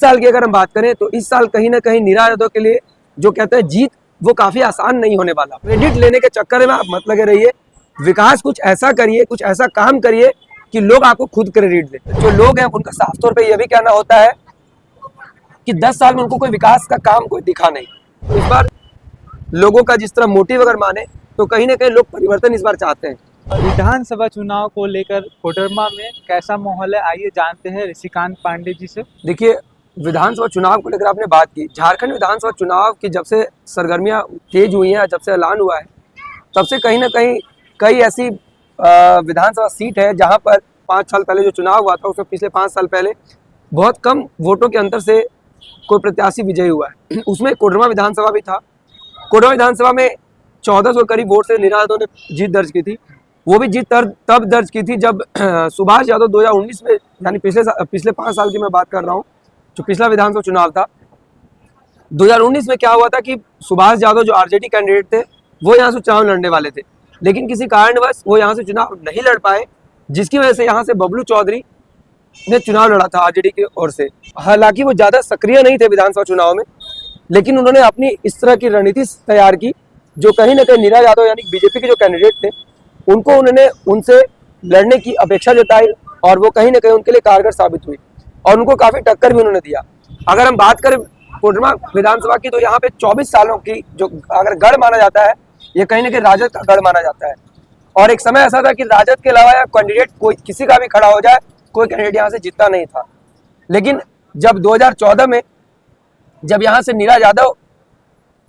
साल की अगर हम बात करें तो इस साल कहीं ना कहीं नीरा यादव के लिए जो कहते हैं जीत वो काफी आसान नहीं होने वाला। क्रेडिट लेने के चक्कर में आप मत लगे रहिए, विकास कुछ ऐसा करिए, कुछ ऐसा काम करिए कि लोग आपको खुद क्रेडिट दें। जो लोग हैं उनका साफ तौर पे यह भी कहना होता है कि 10 साल में उनको कोई विकास का काम कोई दिखा नहीं। तो इस बार लोगों का जिस तरह मोटिव अगर माने तो कहीं ना कहीं लोग परिवर्तन इस बार चाहते हैं। विधानसभा चुनाव को लेकर कोडरमा में कैसा माहौल है, आइए जानते हैं ऋषिकांत पांडे जी से। देखिए, विधानसभा चुनाव को लेकर आपने बात की, झारखंड विधानसभा चुनाव की जब से सरगर्मियां तेज हुई हैं, जब से ऐलान हुआ है, तब से कहीं ना कहीं कई ऐसी विधानसभा सीट है जहां पर 5 साल पहले जो चुनाव हुआ था उसमें पिछले 5 साल पहले बहुत कम वोटों के अंतर से कोई प्रत्याशी विजयी हुआ है। उसमें कोडरमा विधानसभा भी था। कोडरमा विधानसभा में 1400 करीब वोट से नीरा यादव ने जीत दर्ज की थी। वो भी जीत तब दर्ज की थी जब सुभाष यादव 2019 में, यानी पिछले 5 साल की मैं बात कर रहा हूँ, जो पिछला विधानसभा चुनाव था 2019 में क्या हुआ था कि सुभाष यादव जो आरजेडी कैंडिडेट थे वो यहाँ से चुनाव लड़ने वाले थे, लेकिन किसी कारणवश वो यहाँ से चुनाव नहीं लड़ पाए, जिसकी वजह से यहाँ से बबलू चौधरी ने चुनाव लड़ा था आरजेडी की ओर से। हालांकि वो ज्यादा सक्रिय नहीं थे विधानसभा चुनाव में, लेकिन उन्होंने अपनी इस तरह की रणनीति तैयार की जो कहीं ना कहीं नीरा यादव यानी बीजेपी के जो कैंडिडेट थे उनको उन्होंने उनसे लड़ने की अपेक्षा जताई और वो कहीं ना कहीं उनके लिए कारगर साबित हुई और उनको काफी टक्कर भी उन्होंने दिया। अगर हम बात करें कोडरमा विधानसभा की तो यहाँ पे 24 सालों की जो अगर गढ़ माना जाता है, ये कहीं ना कहीं राजद का गढ़ माना जाता है। और एक समय ऐसा था कि राजद के अलावा कैंडिडेट कोई किसी का भी खड़ा हो जाए, कोई कैंडिडेट यहाँ से जीतता नहीं था। लेकिन जब 2014 में जब यहाँ से नीरा यादव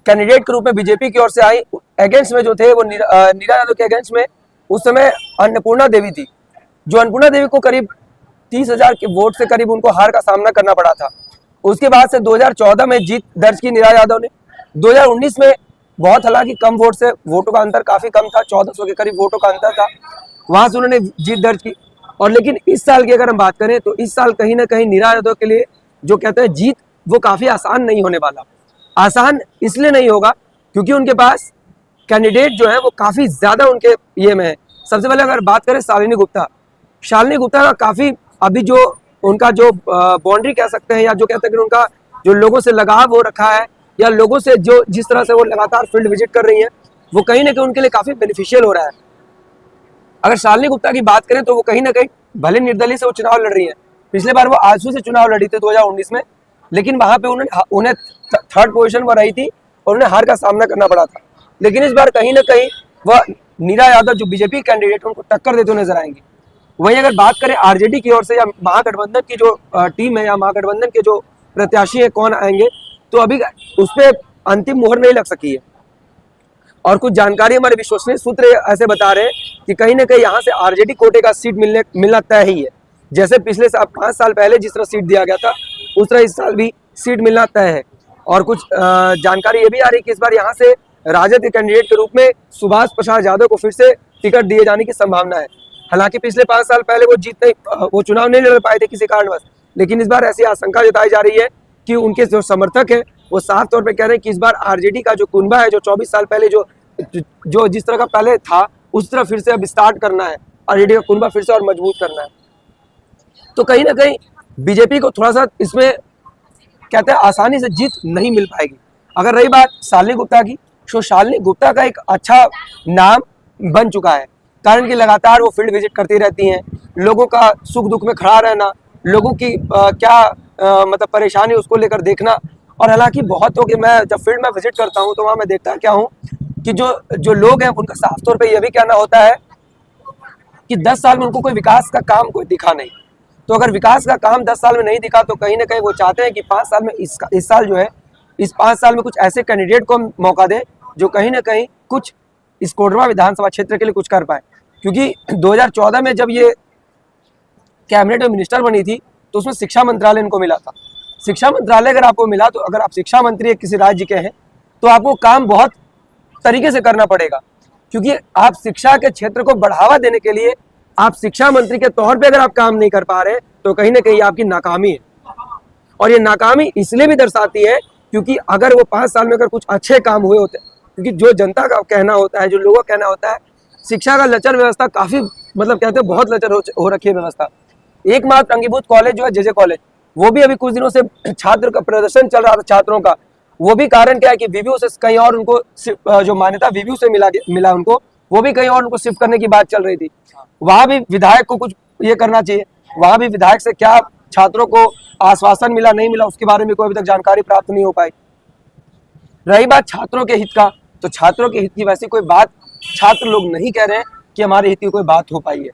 कैंडिडेट के रूप में बीजेपी की ओर से आई, अगेंस्ट में जो थे वो नीरा यादव के अगेंस्ट में उस समय अन्नपूर्णा देवी थी, जो अन्नपूर्णा देवी को करीब 30,000 के वोट से करीब उनको हार का सामना करना पड़ा था। उसके बाद से 2014 में जीत दर्ज की नीरा यादव ने। 2019 में बहुत हालांकि कम वोट से, वोटों का अंतर काफी कम था, 1400 के करीब वोटों का अंतर था, वहां से उन्होंने जीत दर्ज की। और लेकिन इस साल की अगर हम बात करें तो इस साल कहीं ना कहीं नीरा यादव के लिए जो कहते हैं जीत वो काफी आसान नहीं होने वाला। आसान इसलिए नहीं होगा क्योंकि उनके पास कैंडिडेट जो है वो काफी ज्यादा उनके ये में है। सबसे पहले अगर बात करें शालिनी गुप्ता का काफी अभी जो उनका जो बाउंड्री कह सकते हैं या जो कहते हैं कि उनका जो लोगों से लगाव हो रखा है या लोगों से जो जिस तरह से वो लगातार फील्ड विजिट कर रही हैं वो कहीं ना कहीं उनके लिए काफी बेनिफिशियल हो रहा है। अगर शालिनी गुप्ता की बात करें तो वो कहीं ना कहीं भले निर्दलीय से वो चुनाव लड़ रही है, पिछले बार वो आजसू से चुनाव लड़ी थी 2019 में, लेकिन वहां पे उन्हें 3rd पोजीशन पर रही थी और उन्हें हार का सामना करना पड़ा था। लेकिन इस बार कहीं ना कहीं वह नीरा यादव जो बीजेपी कैंडिडेट उनको टक्कर देते हुए नजर आएंगे। वहीं अगर बात करें आरजेडी की ओर से या महागठबंधन की जो टीम है या महागठबंधन के जो प्रत्याशी है कौन आएंगे, तो अभी उस पर अंतिम मुहर नहीं लग सकी है। और कुछ जानकारी हमारे विश्वसनीय सूत्र ऐसे बता रहे हैं कि कहीं ना कहीं यहाँ से आरजेडी कोटे का सीट मिलना तय ही है। जैसे पिछले 5 साल पहले जिस तरह सीट दिया गया था उस तरह इस साल भी सीट मिलना तय है। और कुछ जानकारी ये भी आ रही है कि इस बार यहाँ से राजद के कैंडिडेट के रूप में सुभाष प्रसाद यादव को फिर से टिकट दिए जाने की संभावना है। हालांकि पिछले 5 साल पहले वो चुनाव नहीं लड़ पाए थे किसी कारणवश, लेकिन इस बार ऐसी आशंका जताई जा रही है कि उनके जो समर्थक है वो साफ तौर पे कह रहे हैं कि इस बार आरजेडी का जो कुनबा है जो 24 साल पहले जो जिस तरह का पहले था उस तरह फिर से अब स्टार्ट करना है, आरजेडी का कुनबा फिर से और मजबूत करना है। तो कहीं ना कहीं बीजेपी को थोड़ा सा इसमें कहते हैं आसानी से जीत नहीं मिल पाएगी। अगर रही बात शालिनी गुप्ता की, तो शालिनी गुप्ता का एक अच्छा नाम बन चुका है, कारण कि लगातार वो फील्ड विजिट करती रहती हैं, लोगों का सुख दुख में खड़ा रहना, लोगों की मतलब परेशानी उसको लेकर देखना। और हालांकि बहुत हो कि मैं जब फील्ड में विजिट करता हूँ तो वहाँ मैं देखता क्या हूँ कि जो लोग हैं उनका साफ तौर पे यह भी कहना होता है कि 10 साल में उनको कोई विकास का काम कोई दिखा नहीं। तो अगर विकास का काम 10 साल में नहीं दिखा तो कहीं ना कहीं वो चाहते हैं कि 5 साल में इस साल जो है इस 5 साल में कुछ ऐसे कैंडिडेट को मौका दें जो कहीं ना कहीं कुछ इस कोडरमा विधानसभा क्षेत्र के लिए कुछ कर पाए। क्योंकि 2014 में जब ये कैबिनेट में मिनिस्टर बनी थी तो उसमें शिक्षा मंत्रालय इनको मिला था। शिक्षा मंत्रालय अगर आपको मिला तो अगर आप शिक्षा मंत्री किसी राज्य के हैं तो आपको काम बहुत तरीके से करना पड़ेगा, क्योंकि आप शिक्षा के क्षेत्र को बढ़ावा देने के लिए आप शिक्षा मंत्री के तौर पे अगर आप काम नहीं कर पा रहे तो कहीं ना कहीं आपकी नाकामी है। और ये नाकामी इसलिए भी दर्शाती है क्योंकि अगर वो 5 साल में अगर कुछ अच्छे काम हुए होते, क्योंकि जो जनता का कहना होता है, जो लोगों का कहना होता है, शिक्षा का लचर व्यवस्था काफी मतलब कहते हैं बहुत लचर हो रखी है व्यवस्था। एकमात्र अंगीभूत कॉलेज जो है जेजे कॉलेज, वो भी अभी कुछ दिनों से छात्र का प्रदर्शन चल रहा था छात्रों का, वो भी कारण क्या है कि वीवीयू से कहीं और उनको जो मान्यता वीवीयू से मिला उनको, वो भी कहीं और उनको शिफ्ट करने की बात चल रही थी। वहां भी विधायक को कुछ ये करना चाहिए, वहां भी विधायक से क्या छात्रों को आश्वासन मिला नहीं मिला उसके बारे में कोई अभी तक जानकारी प्राप्त नहीं हो पाई। रही बात छात्रों के हित का, तो छात्रों के हित की वैसी कोई बात छात्र लोग नहीं कह रहे हैं कि हमारे हित की कोई बात हो पाई है।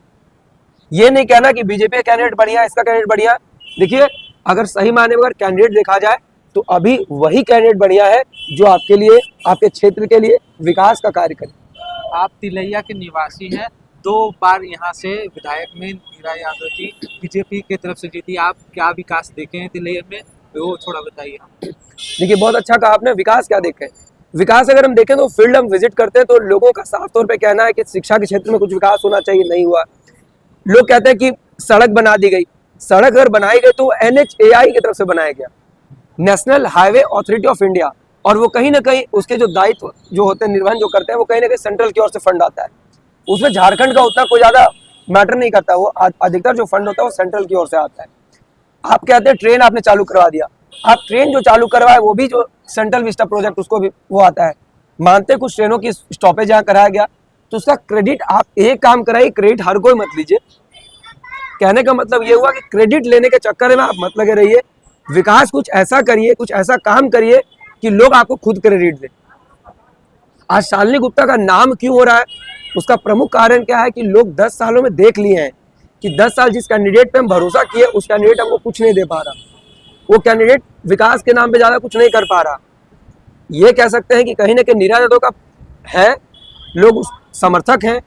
ये नहीं कहना कि बीजेपी का कैंडिडेट बढ़िया है, इसका कैंडिडेट बढ़िया है। देखिए, अगर सही मायने में अगर कैंडिडेट देखा जाए तो अभी वही कैंडिडेट बढ़िया है जो आपके लिए, आपके क्षेत्र के लिए विकास का कार्य करे। आप तिलैया के निवासी हैं, 2 बार यहाँ से विधायक में नीरा यादव जी बीजेपी की तरफ से जीती। आप क्या विकास देखे हैं तिलैया में, वो थोड़ा बताइए। देखिए, बहुत अच्छा कहा आपने। विकास क्या देखे? विकास अगर हम देखें तो फील्ड हम विजिट करते हैं तो लोगों का साफ तौर पे कहना है कि शिक्षा के क्षेत्र में कुछ विकास होना चाहिए, नहीं हुआ। लोग कहते हैं कि सड़क बना दी गई, सड़क अगर बनाई गई तो NHAI की तरफ से बनाया गया, national highway authority of India, और वो कहीं ना कहीं उसके जो दायित्व जो होते हैं, निर्वहन जो करते हैं, वो कहीं ना कहीं सेंट्रल की ओर से फंड आता है। उसमें झारखंड का उतना कोई ज्यादा मैटर नहीं करता, वो अधिकतर जो फंड होता है वो सेंट्रल की ओर से आता है। आप कहते हैं ट्रेन आपने चालू करवा दिया, आप ट्रेन जो चालू करवाए वो भी जो सेंट्रल विस्टा प्रोजेक्ट उसको भी वो आता है। मानते कुछ ट्रेनों की स्टॉपेज यहाँ कराया गया तो उसका क्रेडिट आप एक काम कराइए, क्रेडिट हर कोई मत लीजिए। कहने का मतलब ये हुआ कि क्रेडिट लेने के चक्कर में आप मत लगे रहिए, विकास कुछ ऐसा करिए, कुछ ऐसा काम करिए कि लोग आपको खुद क्रेडिट दें। आज शालिनी गुप्ता का नाम क्यों हो रहा है, उसका प्रमुख कारण क्या है कि लोग 10 सालों में देख लिए हैं कि 10 साल जिस कैंडिडेट पे हम भरोसा किए उस कैंडिडेट हमको कुछ नहीं दे पा रहा, वो कैंडिडेट विकास के नाम पे ज्यादा कुछ नहीं कर पा रहा। ये कह सकते हैं कि कहीं ना कहीं नीरा यादव का है, लोग उस समर्थक हैं,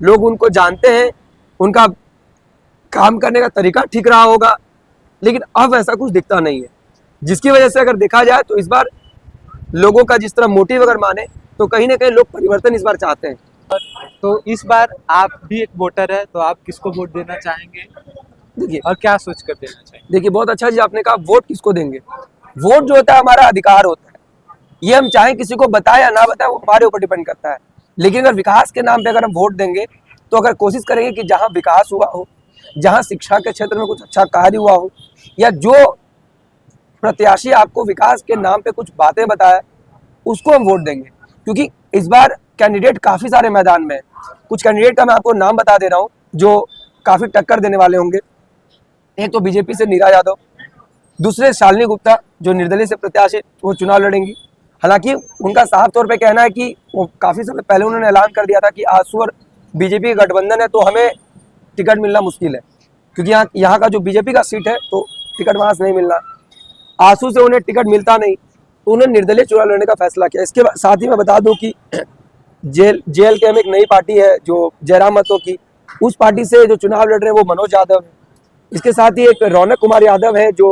लोग उनको जानते हैं, उनका काम करने का तरीका ठीक रहा होगा, लेकिन अब ऐसा कुछ दिखता नहीं है, जिसकी वजह से अगर देखा जाए तो इस बार लोगों का जिस तरह मोटिव अगर माने तो कहीं ना कहीं लोग परिवर्तन इस बार चाहते हैं। तो इस बार आप भी एक वोटर है, तो आप किसको वोट देना चाहेंगे देखिए और क्या सोच कर देना चाहेंगे? देखिए बहुत अच्छा चीज आपने कहा, वोट किसको देंगे। वोट जो होता है हमारा अधिकार होता है, ये हम चाहे किसी को बताए या ना बताए वो हमारे ऊपर डिपेंड करता है। लेकिन अगर विकास के नाम पे अगर हम वोट देंगे तो अगर कोशिश करेंगे कि जहाँ विकास हुआ हो, जहाँ शिक्षा के क्षेत्र में कुछ अच्छा कार्य हुआ हो, या जो प्रत्याशी आपको विकास के नाम पे कुछ बातें बताए उसको हम वोट देंगे। क्योंकि इस बार कैंडिडेट काफ़ी सारे मैदान में है, कुछ कैंडिडेट का मैं आपको नाम बता दे रहा हूँ जो काफ़ी टक्कर देने वाले होंगे। एक तो बीजेपी से नीरा यादव, दूसरे शालिनी गुप्ता जो निर्दलीय से प्रत्याशी वो चुनाव लड़ेंगी। हालांकि उनका साफ तौर पे कहना है कि वो काफ़ी समय पहले उन्होंने ऐलान कर दिया था कि आजसू और बीजेपी का गठबंधन है तो हमें टिकट मिलना मुश्किल है, क्योंकि यहाँ का जो बीजेपी का सीट है तो टिकट वहाँ से नहीं मिलना। आजसू से उन्हें टिकट मिलता नहीं तो उन्हें निर्दलीय चुनाव लड़ने का फैसला किया। इसके साथ ही मैं बता दूं कि JLKM एक नई पार्टी है जो जयराम महतो की, उस पार्टी से जो चुनाव लड़ रहे हैं वो मनोज यादव है। इसके साथ ही एक रौनक कुमार यादव है जो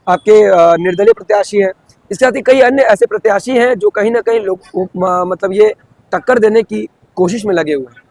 आपके निर्दलीय प्रत्याशी हैं। इसके साथ ही कई अन्य ऐसे प्रत्याशी हैं जो कहीं ना कहीं लोग मतलब ये टक्कर देने की कोशिश में लगे हुए हैं।